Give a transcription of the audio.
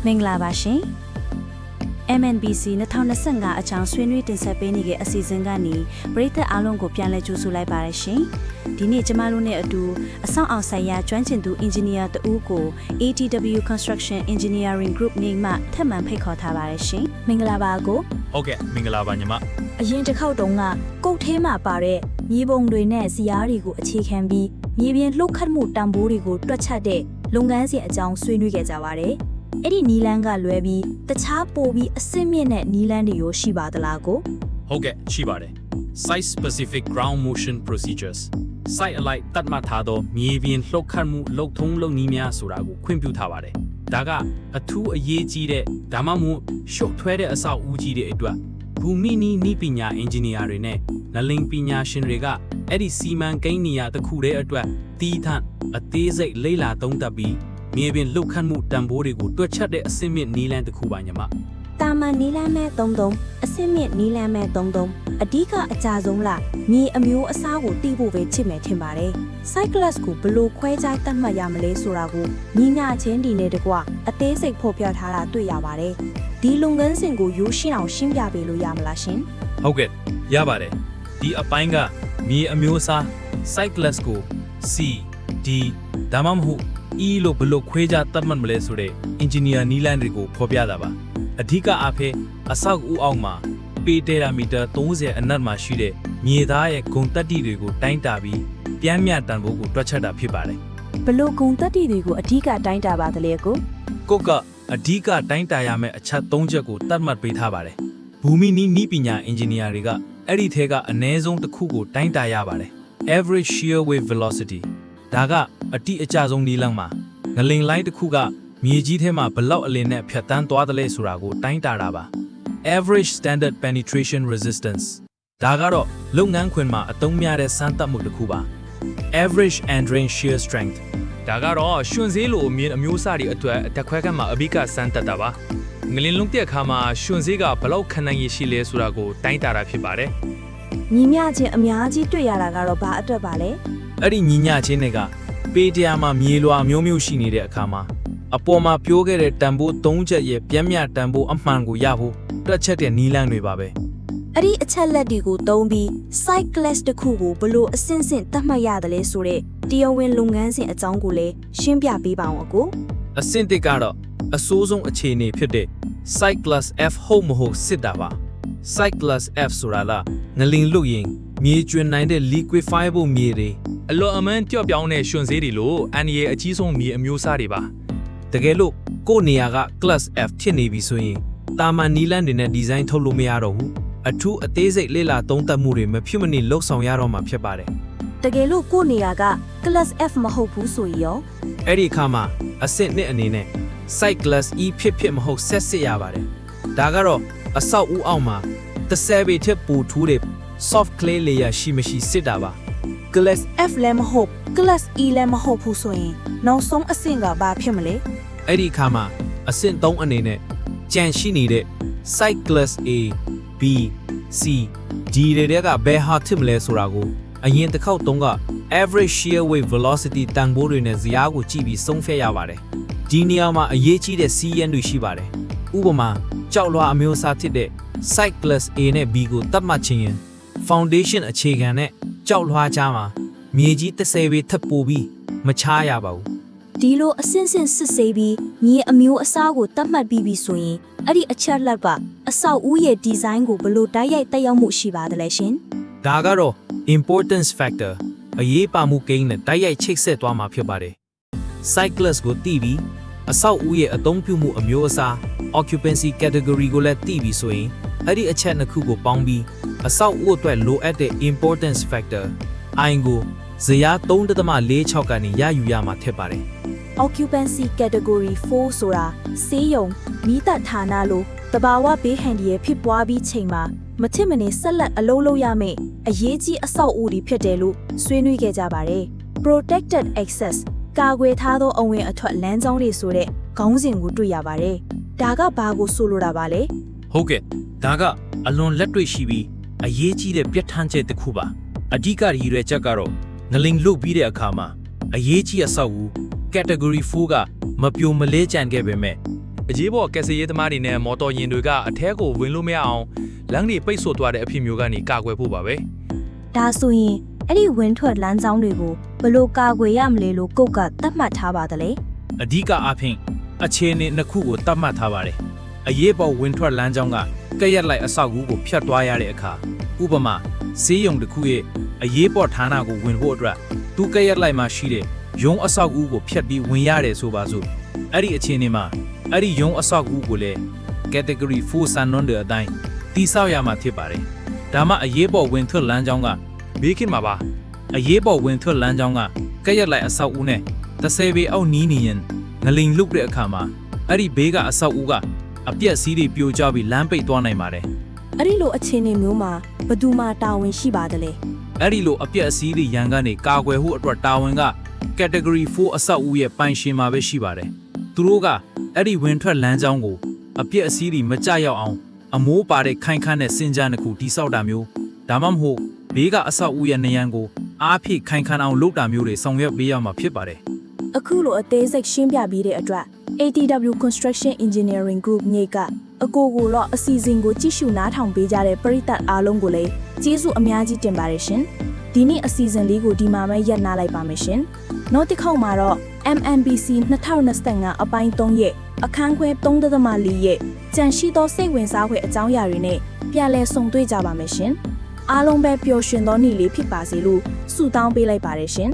မင်္ဂလာပါရှင် MNBC 2025အချောင်းဆွေးနွေးတင်ဆက်ပေးနေတဲ့အစီအစဉ်ကနေပရိသတ်အားလုံးကိုပြန်လည်ကြိုဆိုလိုက်ပါရရှင်ဒီနေ့ကျမတို့နဲ့အတူအဆောင်အောင်ဆိုင်ရာကျွမ်းကျင်သူ engineer တဦးကို ATW Construction Engineering Group နေမှထပ်မံဖိတ်ခေါ်ထားပါရရှင်မင်္ဂလာပါကို ဟုတ်ကဲ့မင်္ဂလာပါညီမ အရင်တစ်ခေါက်တုန်းကကုတ်ထဲမှာပါတဲ့မြေပုံတွေနဲ့ဇရားတွေကိုအခြေခံပြီးမြေပြင်လှုပ်ခတ်မှုတံပိုးတွေကိုတွက်ချက်တဲ့လုပ်ငန်းစဉ်အကြောင်းဆွေးနွေးခဲ့ကြပါတယ်အဲ့ဒီနီလန်းကလွဲပြီးတခြားပိုပြီးအစစ်မြင့်တဲ့နီလန်းတွေရောရှိပါသလားကို ဟုတ်ကဲ့ရှိပါတယ် Site Specific Ground Motion Procedures Site အလိုက်တတ်မှတ်ထားသောမြေပြင်လှုပ်ခတ်မှုလှုပ်ထုံးလုပ်နည်းများဆိုတာကိုခွင့်ပြုထားပါတယ်ဒါကအထူးအရေးကြီးတဲ့ဒါမှမဟုတ်ရှုပ်ထွဲတဲ့အဆောက်အဦကြီးတွေအတွက်ဘူမိနီးနီးပညာအင်ဂျင်နီယာတွေနဲ့နလင်ပညာရှင်တွေကအဲ့ဒီစီမံကိန်းနေရာတစ်ခုတည်းအတွက်တီးထန့်အသေးစိတ်လေ့လာသုံးသပ်ပြီးမြေပြင်လှုပ်ခတ်မှုတံပိုးတွေကိုတွက်ချက်တဲ့အစစ်မြစ်နီလန်းတစ်ခုပါညီမ တာမန်နီလန်းမဲ့33အစစ်မြင့်နီလန်းမဲ့33အဓိကအကြဆုံးလားမြေအမျိုးအစားကိုတီးဖို့ပဲချစ်မယ်ထင်ပါတယ် Cyclus ကိုဘလို့ခွဲခြားတတ်မှတ်ရမလဲဆိုတာကိုညီညာချင်းဒီနဲ့တကွအသေးစိတ်ဖော်ပြထားတာတွေ့ရပါတယ်ဒီလုပ်ငန်းစဉ်ကိုရိုးရှင်းအောင်ရှင်းပြပေးလို့ရမလားရှင် ဟုတ်ကဲ့ရပါတယ်ဒီအပိုင်းကမြေအမျိုးအစား Cyclus ကို C D ဒါမှမဟုတ် E လို့ဘယ်လိုခွဲခြားသတ်မှတ်မလဲဆိုတဲ့ engineer နီးလန်းတွေကိုဖော်ပြတာပါအဓိကအားဖြင့်အဆောက်အဦအောက်မှာပေတရာမီတာ30အနက်မှာရှိတဲ့မြေသားရဲ့ဂုံတက်တိတွေကိုတိုင်းတာပြီးပြန်မြတန်ဖို့ကိုတွက်ချက်တာဖြစ်ပါတယ် ဘလို့ဂုံတက်တီတွေကိုအဓိကတိုင်းတာပါသလဲကို ကိုကအဓိကတိုင်းတာရမယ့်အချက်3ချက်ကိုတတ်မှတ်ပေးထားပါတယ်ဘူမိနီးပညာ engineer တွေကအဲ့ဒီထဲကအနည်းဆုံးတစ်ခုကိုတိုင်းတာရပါတယ် average shear wave velocity ဒါကအတိအကျဆုံးနီးလန်းမှာငလင်လိုင်းတစ်ခုကမြေကြီးထဲမှာဘလောက်အလင်းနဲ့ဖြတ်တန်းသွားတယ်လဲဆိုတာကိုတိုင်းတာတာပါ average standard penetration resistance ဒါကတော့လုပ်ငန်းခွင်မှာအသုံးများတဲ့စမ်းသပ်မှုတစ်ခုပါ average and drain shear strength ဒါကတော့ရှင်စည်းလိုအမြင်အမျိုးအစားတွေအတွက်တက်ခွဲခန့်မှာအဘိကစမ်းသပ်တာပါငလင်လုံးတဲ့အခါမှာရှင်စည်းကဘလောက်ခဏရရှိလဲဆိုတာကိုတိုင်းတာတာဖြစ်ပါတယ် ညီမျှချင်းအများကြီးတွေ့ရတာကတော့ဘာအတွက်ပါလဲ အဲ့ဒီညီညာချင်းတွေကပေတရာမှာမြေလွာမျိုးမျိုးရှိနေတဲ့အခါမှာအပေါ်မှာပြိုးခဲ့တဲ့တံပိုး3ချက်ရဲ့ပြန်မြတံပိုးအမှန်ကိုရဖို့တွက်ချက်တဲ့နီလန်းတွေပါပဲ အဲ့ဒီအချက်လက်တွေကိုသုံးပြီး Cyclus တစ်ခုကိုဘလို့အဆင့်ဆင့်သတ်မှတ်ရတယ်လဲဆိုတဲ့တရားဝင်လုပ်ငန်းစဉ်အကြောင်းကိုလည်းရှင်းပြပေးပါအောင်အကို အဆင့်တစ်ကတော့အစိုးဆုံးအခြေအနေဖြစ်တဲ့ Cyclus F ဟုတ်မဟုတ်စစ်တာပါ Cyclus F ဆိုတာကငလင်လွတ်ရင်မြေကျွင်နိုင်တဲ့ liquefiable မြေတွေအလော်အမန်းကြော့ပြောင်းတဲ့ရှင်စည်းတွေလို့အန်ရီအကြီးဆုံးမြေအမျိုးအစားတွေပါတကယ်လို့ကို့နေရာက Class F ဖြစ်နေပြီဆိုရင်တာမန်နီလန်းတွေနဲ့ဒီဇိုင်းထုတ်လို့မရတော့ဘူးအထူးအသေးစိတ်လေ့လာသုံးသပ်မှုတွေမဖြစ်မနေလှုပ်ဆောင်ရတော့မှာဖြစ်ပါတယ် တကယ်လို့ကို့နေရာက Class F မဟုတ်ဘူးဆိုရင်ရော အဲ့ဒီအခါမှာအဆင့်နှစ်အနေနဲ့ Cyclus E ဖြစ်မဟုတ်ဆက်စစ်ရပါတယ်ဒါကတော့အဆောက်အဦအောက်မှာ30ပေထက်ပိုထူးတဲ့ soft clay layer ရှိမရှိစစ်တာပါ Class F လည်းမဟုတ် Class E လည်းမဟုတ်ဘူးဆိုရင်နောက်ဆုံးအဆင့်ကဘာဖြစ်မလဲ အဲ့ဒီအခါမှာအဆင့်3အနေနဲ့ကြံရှိနေတဲ့ Cyclus A B C D တွေကဘယ်ဟာဖြစ်မလဲဆိုတာကိုအရင်တစ်ခေါက်တုန်းက average shear wave velocity တန်ဖိုးတွေနဲ့ဇယားကိုကြည့်ပြီးဆုံးဖြတ်ရပါတယ်ဒီနေရာမှာအရေးကြီးတဲ့စီးရင်တွေရှိပါတယ်ဥပမာကြောက်လွှာအမျိုးအစားဖြစ်တဲ့ Cyclus A နဲ့ B ကိုသတ်မှတ်ခြင်းရင် foundation အခြေခံနဲ့ကြောက်လွှာကြားမှာမြေကြီး30ပေထပ်ပိုပြီးမချားရပါဘူး ဒီလိုအဆင့်ဆင့်စစ်ဆေးပြီးမြေအမျိုးအစားကိုတတ်မှတ်ပြီးပြီဆိုရင်အဲ့ဒီအချက်လက်ကအဆောက်အဦရဲ့ဒီဇိုင်းကိုဘလို့တိုက်ရိုက်တက်ရောက်မှုရှိပါသလဲရှင် ဒါကတော့ importance factor အရေးပါမှုကိန်းနဲ့တိုက်ရိုက်ချိတ်ဆက်သွားမှာဖြစ်ပါတယ် Cyclus ကိုသိပြီးအဆောက်အဦရဲ့အသုံးပြုမှုအမျိုးအစား occupancy category ကိုလည်းသိပြီးဆိုရင်အဲ့ဒီအချက်နှစ်ခုကိုပေါင်းပြီးအဆောက်အဦအတွက်လိုအပ်တဲ့ importance factor I ကိုဇယား 3.46 ကနေရယူရမှာဖြစ်ပါတယ် occupancy category 4ဆိုတာဆေးရုံမိသက်ဌာနလိုတဘာဝဘေးဟန်ဒီရဲ့ဖြစ်ပွားပြီးချိန်မှာမထစ်မနေဆက်လက်အလုပ်လုပ်ရမယ့်အရေးကြီးအဆောက်အဦတွေဖြစ်တယ်လို့ဆွေးနွေးခဲ့ကြပါတယ် protected access ကာကွယ်ထားသောအဝင်အထွက်လမ်းကြောင်းတွေဆိုတဲ့ခေါင်းစဉ်ကိုတွေ့ရပါတယ်ဒါကဘာကိုဆိုလိုတာပါလဲ ဟုတ်ကဲ့ဒါကအလွန်လက်တွေ့ရှိပြီးအရေးကြီးတဲ့ပြဋ္ဌာန်းချက်တစ်ခုပါအဓိကရည်ရွယ်ချက်ကတော့ငလင်လုတ်ပြီးတဲ့အခါမှာအရေးကြီးအဆောက်အဦ category 4ကမပြိုမလဲကြံခဲ့ပေမဲ့ အရေးပေါ်ကက်ဆယ်ရေးသမားတွေနဲ့မော်တော်ယာဉ်တွေကအထဲကိုဝင်လို့မရအောင်လမ်းတွေပိတ်ဆို့သွားတဲ့အဖြစ်မျိုးကနေကာကွယ်ဖို့ပါပဲ ဒါဆိုရင်အဲ့ဒီဝင်းထွက်လမ်းကြောင်းတွေကိုဘယ်လိုကာကွယ်ရမလဲလို့ကုတ်ကသတ်မှတ်ထားပါတယ်လေ အဓိကအားဖြင့်အခြေအနေနှစ်ခုကိုသတ်မှတ်ထားပါတယ်အရေးပေါ်ဝင်ထွက်လမ်းကြောင်းကကက်ရက်လိုက်အဆောက်အဦကိုဖျက်သွားရတဲ့အခါဥပမာဆေးရုံတစ်ခုရဲ့အရေးပေါ်ဌာနကိုဝင်ဖို့အတွက်သူကက်ရက်လိုက်မှာရှိတဲ့ရုံးအဆောက်အဦကိုဖျက်ပြီးဝင်ရတယ်ဆိုပါစို့အဲ့ဒီအခြေအနေမှာအဲ့ဒီရုံးအဆောက်အဦကိုလည်း category 4 Sanon တဲ့အတိုင်းတိဆောက်ရမှာဖြစ်ပါတယ်ဒါမှအရေးပေါ်ဝင်ထွက်လမ်းကြောင်းကဘေးကင်းမှာပါအရေးပေါ်ဝင်ထွက်လမ်းကြောင်းကကက်ရက်လိုက်အဆောက်အဦနဲ့30ပေအောက်နီးနေရင်ငလိန်လုတဲ့အခါမှာအဲ့ဒီဘေးကအဆောက်အဦကအပြက်စီးတွေပြိုကျပြီးလမ်းပိတ်သွားနိုင်ပါတယ် အဲ့ဒီလိုအခြေအနေမျိုးမှာဘယ်သူမှတာဝန်ရှိပါတယ်လေ အဲ့ဒီလိုအပြက်အစီးတွေရန်ကနေကာကွယ်ဖို့အတွက်တာဝန်က category 4အဆောက်အဦရဲ့ပိုင်ရှင်မှာပဲရှိပါတယ်သူတို့ကအဲ့ဒီဝင်ထွက်လမ်းကြောင်းကိုအပြက်အစီးတွေမကြရောက်အောင်အမိုးပါတဲ့ခိုင်ခန့်တဲ့စင်ကြမ်းတစ်ခုတိစောက်တာမျိုးဒါမှမဟုတ်ဘေးကအဆောက်အဦရဲ့နေရန်ကိုအားဖြည့်ခိုင်ခန့်အောင်လုပ်တာမျိုးတွေဆောင်ရွက်ပေးရမှာဖြစ်ပါတယ် အခုလိုအသေးစိတ်ရှင်းပြပြီးတဲ့အတွက် ATW Construction Engineering Group မြေကအကိုကိုတော့အစီအစဉ်ကိုကြည့်ရှုနားထောင်ပေးကြတဲ့ပရိသတ်အားလုံးကိုလည်းကျေးဇူးအများကြီးတင်ပါတယ်ရှင်ဒီနေ့အစီအစဉ်လေးကိုဒီမှာပဲရပ်နားလိုက်ပါမယ်ရှင်နောက်တစ်ခေါက်မှာတော့ MNBC 2025အပိုင်း3ရဲ့အခန်းခွဲ3.4ရဲ့ကြန့်ရှိသောစိတ်ဝင်စားဖွယ်အကြောင်းအရာတွေနဲ့ပြန်လည်ဆုံတွေ့ကြပါမယ်ရှင်အားလုံးပဲပျော်ရွှင်သောနေ့လေးဖြစ်ပါစေလို့ဆုတောင်းပေးလိုက်ပါတယ်ရှင်